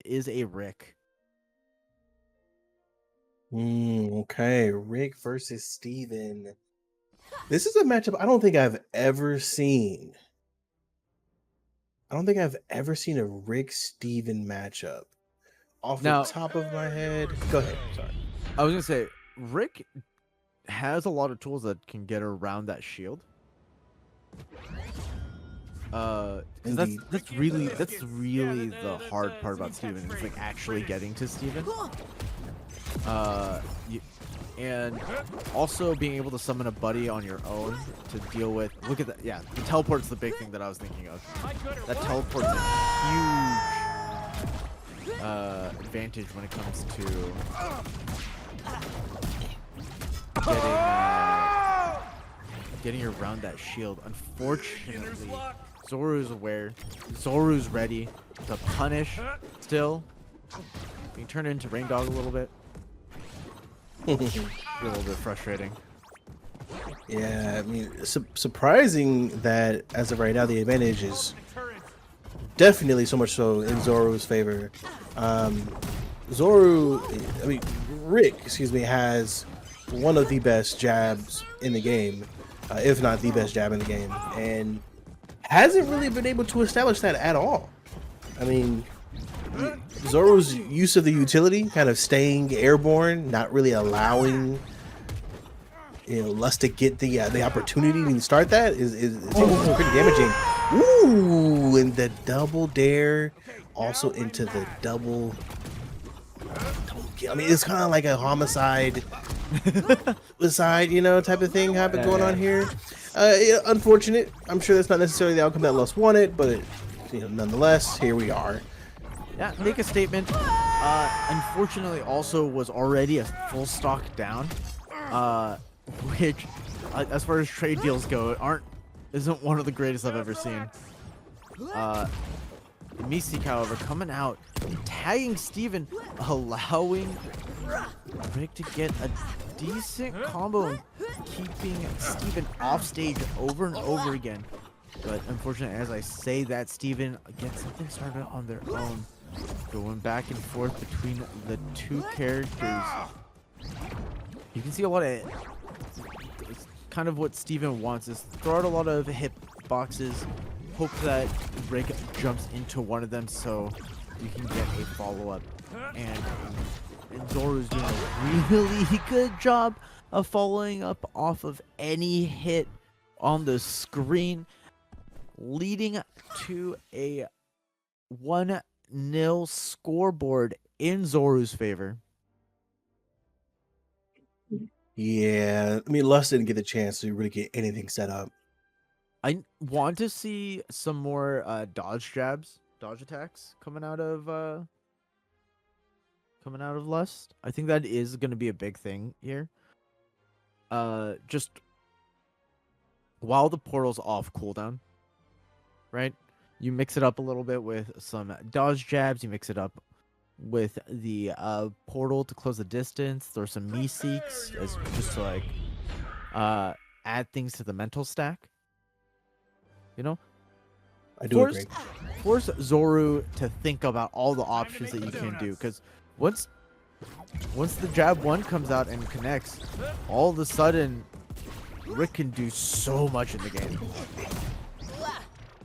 is a Rick. Okay, Rick versus Steven. This is a matchup I don't think I've ever seen. I don't think I've ever seen a Rick Steven matchup. Off the Now, top of my head, go ahead. Sorry. I was gonna say Rick has a lot of tools that can get around that shield. 'Cause Indeed. that's really the hard part about Steven. It's like actually getting to Steven. And also being able to summon a buddy on your own to deal with. Look at that. Yeah, the teleport's the big thing that I was thinking of. That teleport's a huge advantage when it comes to getting around that shield. Unfortunately, Zoru's aware. Zoru's ready to punish still. Being turned into Rain Dog a little bit. A little bit frustrating. Yeah, I mean, surprising that as of right now, the advantage is definitely so much so in Zoru's favor. Rick, excuse me, has one of the best jabs in the game, if not the best jab in the game, and hasn't really been able to establish that at all. I mean, Zoru's use of the utility, kind of staying airborne, not really allowing Lust to get the opportunity to start that is pretty damaging. Ooh, and the double dare, also into the double kill. I mean, it's kind of like a homicide, suicide, type of thing going on here. Unfortunate. I'm sure that's not necessarily the outcome that Lust wanted, but nonetheless, here we are. Yeah, make a statement. Unfortunately, also was already a full stock down, which, as far as trade deals go, isn't one of the greatest I've ever seen. Mystique, however, coming out, tagging Steven, allowing Rick to get a decent combo, keeping Steven off stage over and over again. But unfortunately, as I say that, Steven gets something started on their own. Going back and forth between the two characters. You can see a lot of it's kind of what Steven wants is throw out a lot of hit boxes, hope that Rick jumps into one of them so you can get a follow-up. And Zoru's doing a really good job of following up off of any hit on the screen, leading to a 1-0 scoreboard in Zoru's favor. Yeah, I mean, Lust didn't get the chance to really get anything set up. I want to see some more dodge attacks coming out of Lust. I think that is going to be a big thing here. Just while the portal's off cooldown, right? You mix it up a little bit with some dodge jabs. You mix it up with the portal to close the distance. There's some Mystiques as just to like add things to the mental stack. I do agree. Force Zoru to think about all the options that you can do, because once the jab 1 comes out and connects, all of a sudden Rick can do so much in the game.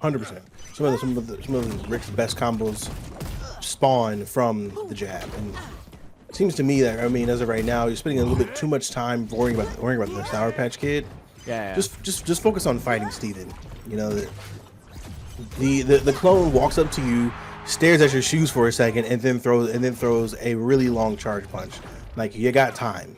100%. Some of Rick's best combos spawn from the jab, and it seems to me that as of right now, you're spending a little bit too much time worrying about the Sour Patch Kid. Yeah. Just focus on fighting Steven. The clone walks up to you, stares at your shoes for a second, and then throws a really long charge punch. Like, you got time.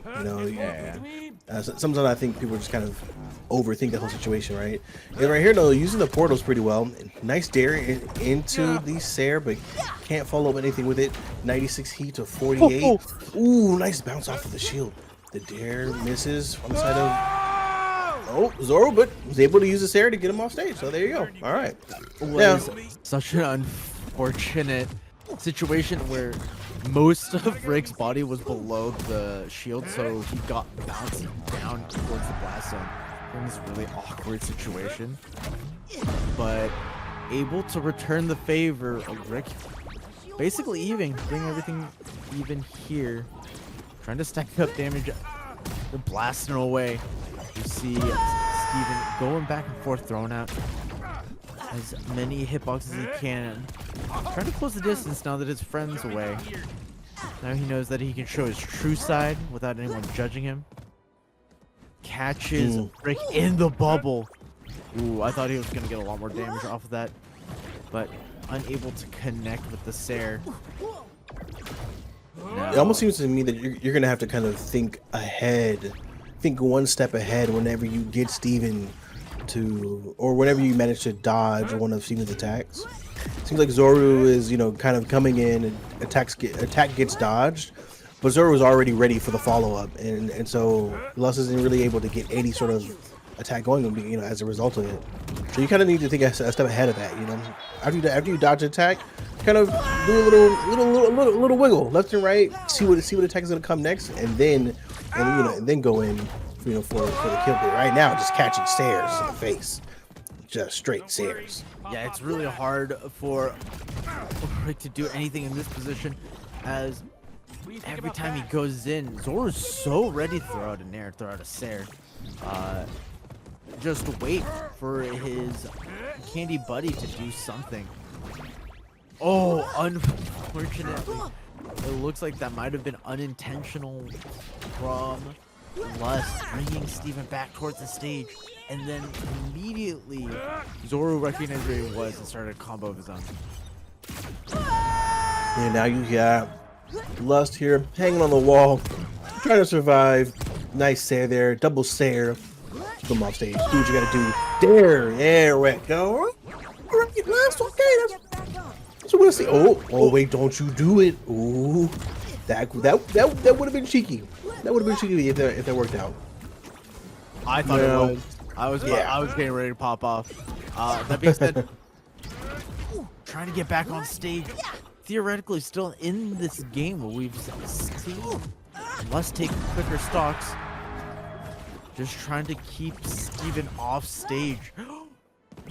Sometimes I think people just kind of overthink the whole situation, right? And right here, though, using the portals pretty well. Nice dare into the Sair, but can't follow up anything with it. 96 heat to 48. Ooh, nice bounce off of the shield. The dare misses on the side of Zoru, but was able to use the Sair to get him off stage. So there you go. All right. Was such an unfortunate situation where most of Rick's body was below the shield, so he got bounced down towards the blast zone in this really awkward situation. But able to return the favor, Rick basically even, bring everything even here. Trying to stack up damage, blasting away. You see Steven going back and forth, throwing out as many hitboxes as he can. Trying to close the distance now that his friend's away. Now he knows that he can show his true side without anyone judging him. Catches Rick in the bubble. Ooh, I thought he was going to get a lot more damage off of that, but unable to connect with the Sair. No. It almost seems to me that you're going to have to kind of think ahead. Think one step ahead whenever you get Steven to, or whenever you manage to dodge one of Steven's attacks. Seems like Zoru is, you know, kind of coming in and attack gets dodged, but Zoru was already ready for the follow-up, and so Lust isn't really able to get any sort of attack going, you know, as a result of it. So you kind of need to think a step ahead of that, you know. After you dodge an attack, kind of do a little wiggle left and right, see what attack is gonna come next, and then go in, you know, for the kill. But right now, just catching stairs in the face, just straight stairs. Yeah, it's really hard for Rick to do anything in this position, as every time he goes in, Zoru's so ready to throw out a nair, throw out a Sair. Just wait for his candy buddy to do something. Oh, unfortunately, it looks like that might have been unintentional from Lust, bringing Steven back towards the stage, and then immediately Zoru recognized where he was and started a combo of his own. And now you got Lust here, hanging on the wall, trying to survive. Nice Sair there, double Sair. Keep him off stage. Do what you gotta do. There we go. Alright, Lust, okay, that's what I see. Oh, wait, don't you do it. Ooh, that would have been cheeky. That would have been cheeky if that worked out. I thought it was. I was getting ready to pop off. That being said, trying to get back on stage. Theoretically, still in this game, but we've seen Lust take quicker stocks. Just trying to keep Steven off stage.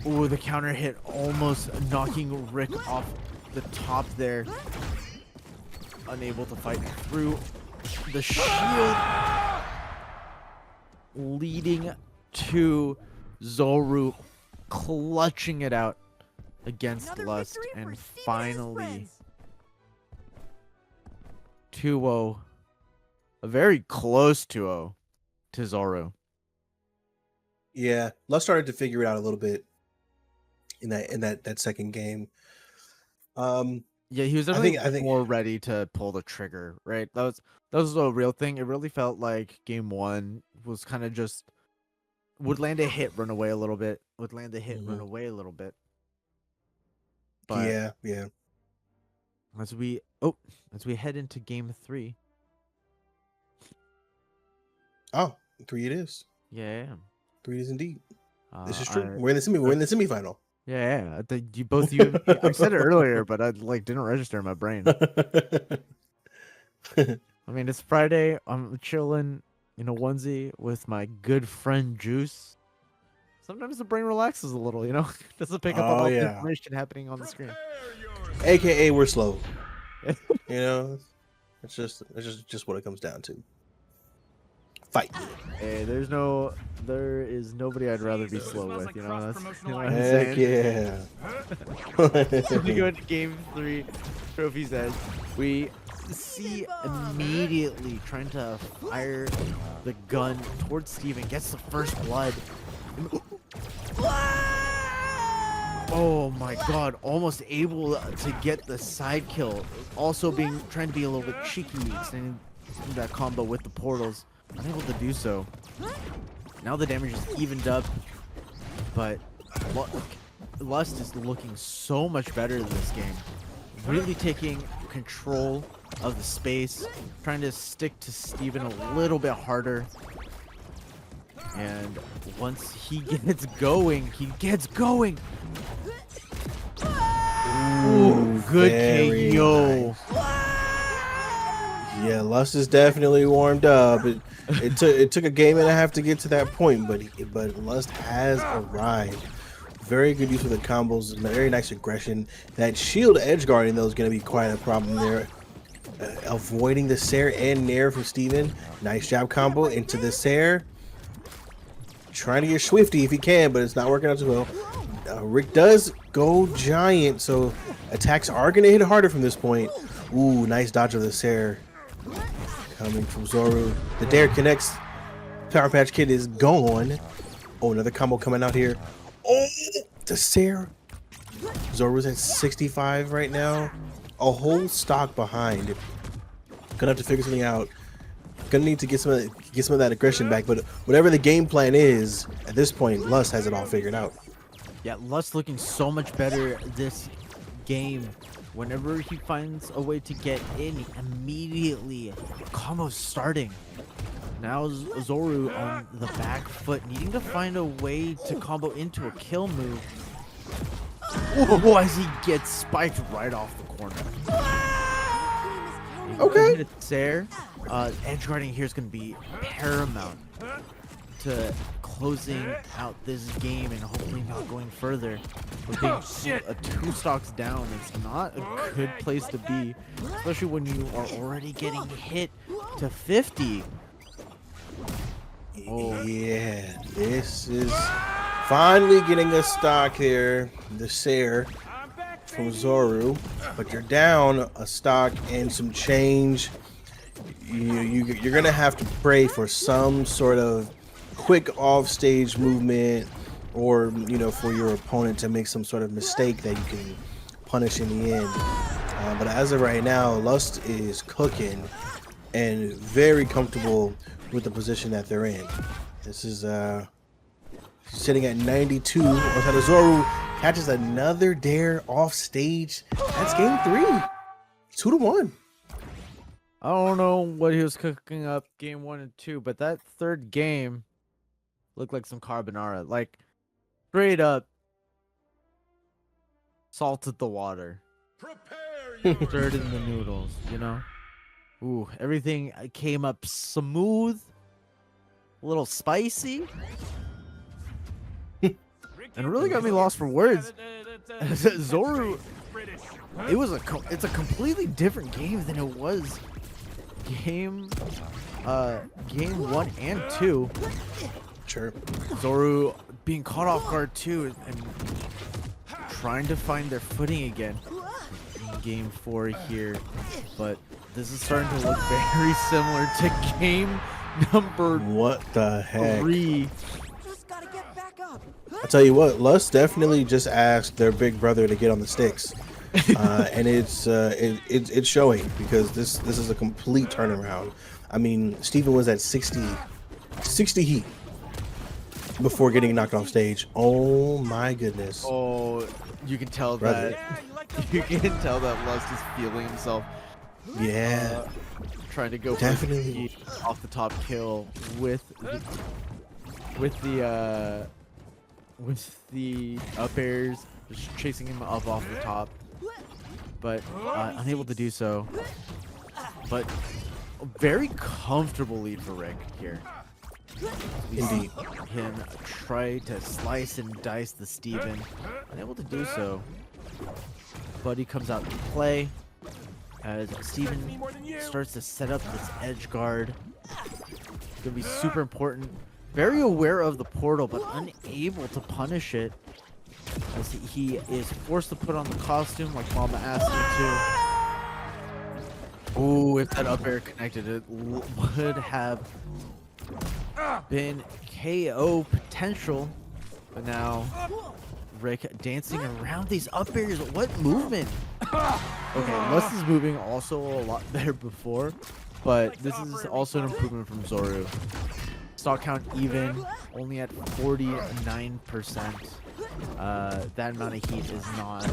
Ooh, the counter hit, almost knocking Rick off the top there. Unable to fight through the shield, leading to Zoru clutching it out against Lust, and finally 2-0, a very close 2-0 to Zoru. Yeah, Lust started to figure it out a little bit in that second game. Yeah, he was definitely I think more ready to pull the trigger, right? That was a real thing. It really felt like game one was kind of just would land a hit, run away a little bit. Would land a hit, run away a little bit. But yeah. As we head into game 3. Oh, 3 it is. Yeah. 3 it is indeed. This is true. We're in the semifinal. Yeah. I said it earlier, but I didn't register in my brain. I mean, it's Friday. I'm chilling in a onesie with my good friend Juice. Sometimes the brain relaxes a little, you know, doesn't pick up on all the information happening on the screen. AKA we're slow. You know, it's just what it comes down to. Fight. Hey, there is nobody I'd rather be slow with, you know. That's what I'm Heck saying. Yeah. We go into game 3, Trophy's Edge. We see immediately trying to fire the gun towards Steven, gets the first blood. Oh my god, almost able to get the side kill. Also trying to be a little bit cheeky, extending that combo with the portals. Unable to do so. Now the damage is evened up, but Lust is looking so much better in this game. Really taking control of the space, trying to stick to Steven a little bit harder. And once he gets going, Ooh, good KO. Nice. Yeah, Lust is definitely warmed up. It took a game and a half to get to that point, but Lust has arrived. Very good use of the combos. Very nice aggression. That shield edge guarding though is going to be quite a problem there. Avoiding the Sair and Nair from Steven. Nice jab combo into the Sair. Trying to get Swifty if he can, but it's not working out too well. Rick does go giant, so attacks are going to hit harder from this point. Ooh, nice dodge of the Sair. Coming from Zoru. The Dare connects. Power Patch Kid is gone. Oh, another combo coming out here. Oh, the Sair. Zoru's at 65 right now. A whole stock behind. Gonna have to figure something out. Gonna need to get some of that aggression back. But whatever the game plan is, at this point, Lust has it all figured out. Yeah, Lust looking so much better this game. Whenever he finds a way to get in, immediately combo's starting. Now Zoru on the back foot, needing to find a way to combo into a kill move. Oh, as he gets spiked right off the corner. Okay. It's there. Edge guarding here is going to be paramount to closing out this game and hopefully not going further. With being a 2 stocks down, it's not a good place to be, especially when you are already getting hit to 50. Oh yeah, this is finally getting a stock here. The Sair from Zoru, but you're down a stock and some change. You're gonna have to pray for some sort of quick off-stage movement, or for your opponent to make some sort of mistake that you can punish in the end. But as of right now, Lust is cooking and very comfortable with the position that they're in. This is sitting at 92. Zoru catches another Dare off stage. That's game 3. 2-1. I don't know what he was cooking up game 1 and 2, but that third game looked like some carbonara. Like, straight up salted the water. Stirred in the noodles, Ooh, everything came up smooth, a little spicy, and really got me lost for words. Zoru, it's a completely different game than it was game 1 and 2. Sure. Zoru being caught off guard too and trying to find their footing again in game 4 here, but this is starting to look very similar to game number what the heck 3. Just gotta get back up. I tell you what, Lust definitely just asked their big brother to get on the sticks, and it's showing, because this is a complete turnaround. I mean, Steven was at 60 heat before getting knocked off stage. Oh my goodness. Oh, you can tell that Lust is feeling himself. Yeah. Trying to go Definitely off the top kill with the up airs, just chasing him up off the top, but unable to do so. But a very comfortable lead for Rick here. Indeed. Him try to slice and dice the Steven, unable to do so. Buddy comes out to play as Steven starts to set up this edge guard. It's gonna be super important. Very aware of the portal, but unable to punish it, as he is forced to put on the costume like Mama asked him to. Ooh, if that up air connected, it would have been KO potential. But now Rick dancing around these up airs. What movement? Okay, Lust is moving also a lot better before, but this is also an improvement from Zoru. Stock count even, only at 49%. That amount of heat is not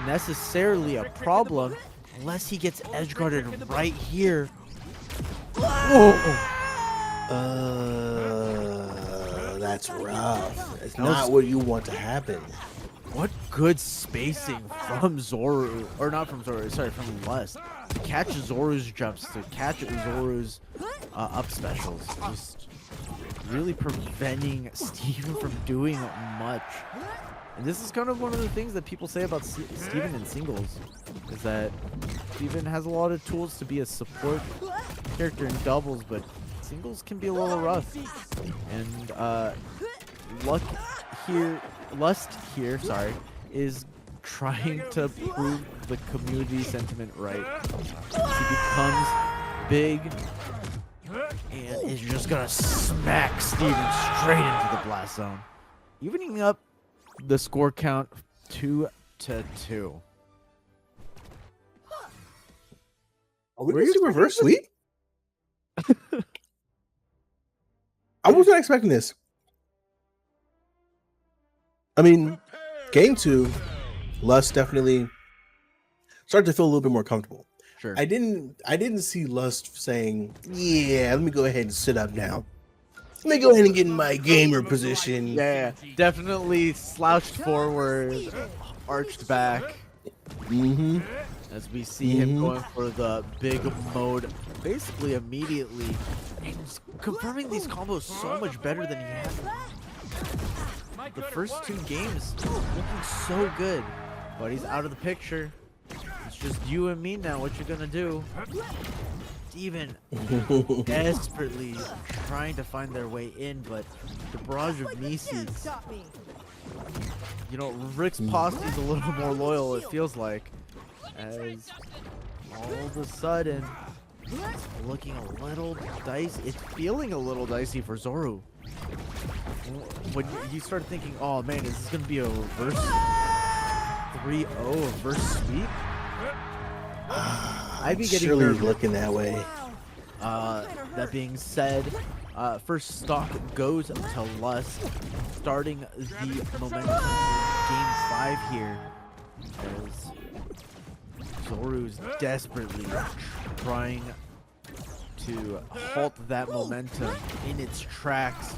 necessarily a problem unless he gets edge guarded right here. Whoa. That's rough. It's not what you want to happen. What good spacing from Zoru, or not from Zoru, sorry, from Lust. To catch Zoru's jumps, to catch Zoru's up specials. Just really preventing Steven from doing much. And this is kind of one of the things that people say about Steven in singles, is that Steven has a lot of tools to be a support character in doubles, but singles can be a little rough. And Lust here, sorry, is trying to prove the community sentiment right. He becomes big and is just gonna smack Steven straight into the blast zone, evening up the score count 2-2. Are we going to reverse sweep? I was not expecting this. I mean, game 2, Lust definitely started to feel a little bit more comfortable. Sure. I didn't see Lust saying, "Yeah, let me go ahead and sit up now. Let me go ahead and get in my gamer position." Yeah, definitely slouched forward, arched back. Mm-hmm. As we see him going for the big mode basically immediately. And he's confirming these combos so much better than he has. The first 2 games looking so good, but he's out of the picture. It's just you and me now. What you gonna do? Steven desperately trying to find their way in, but the barrage of Mises. You know, Rick's posse's a little more loyal, it feels like, as all of a sudden it's looking a little dicey. It's feeling a little dicey for Zoru. When you start thinking, oh man, is this gonna be a reverse 3-0, reverse sweep? I'd be getting surely nervous. looking that way. That being said, first stock goes to Lust, starting the momentum in game 5 here, as Zoru's desperately trying to halt that momentum in its tracks.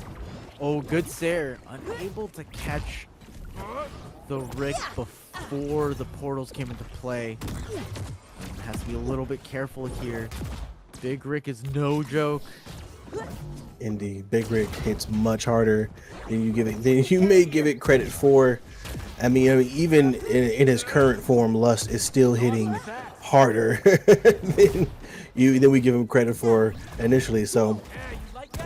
Oh, good Sair, unable to catch the Rick before the portals came into play. Has to be a little bit careful here. Big Rick is no joke. Indeed, Big Rick hits much harder than you may give it credit for. I mean even in his current form, Lust is still hitting harder than we give him credit for initially. So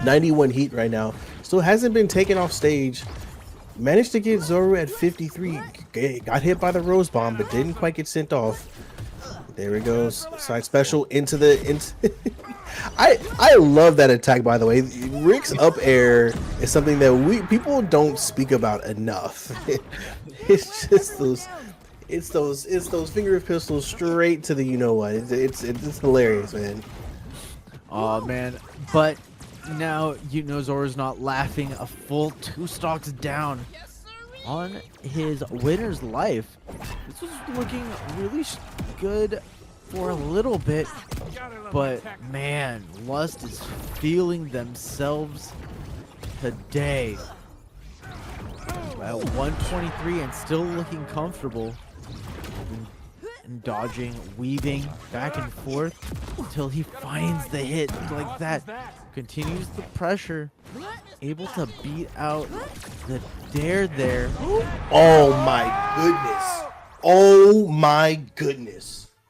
91 heat right now. Still hasn't been taken off stage. Managed to get Zoru at 53. Got hit by the Rose Bomb, but didn't quite get sent off. There it goes. Side special into I love that attack, by the way. Rick's up air is something that people don't speak about enough. It's just those finger pistols straight to the what. It's hilarious, man. Oh man, but now Zoru's not laughing. A full 2 stocks down on his winner's life. This was looking really good for a little bit, but man, Lust is feeling themselves today. At 123 and still looking comfortable, and dodging, weaving back and forth until he finds the hit like that. Continues the pressure, able to beat out the dare there. Oh my goodness. Oh my goodness.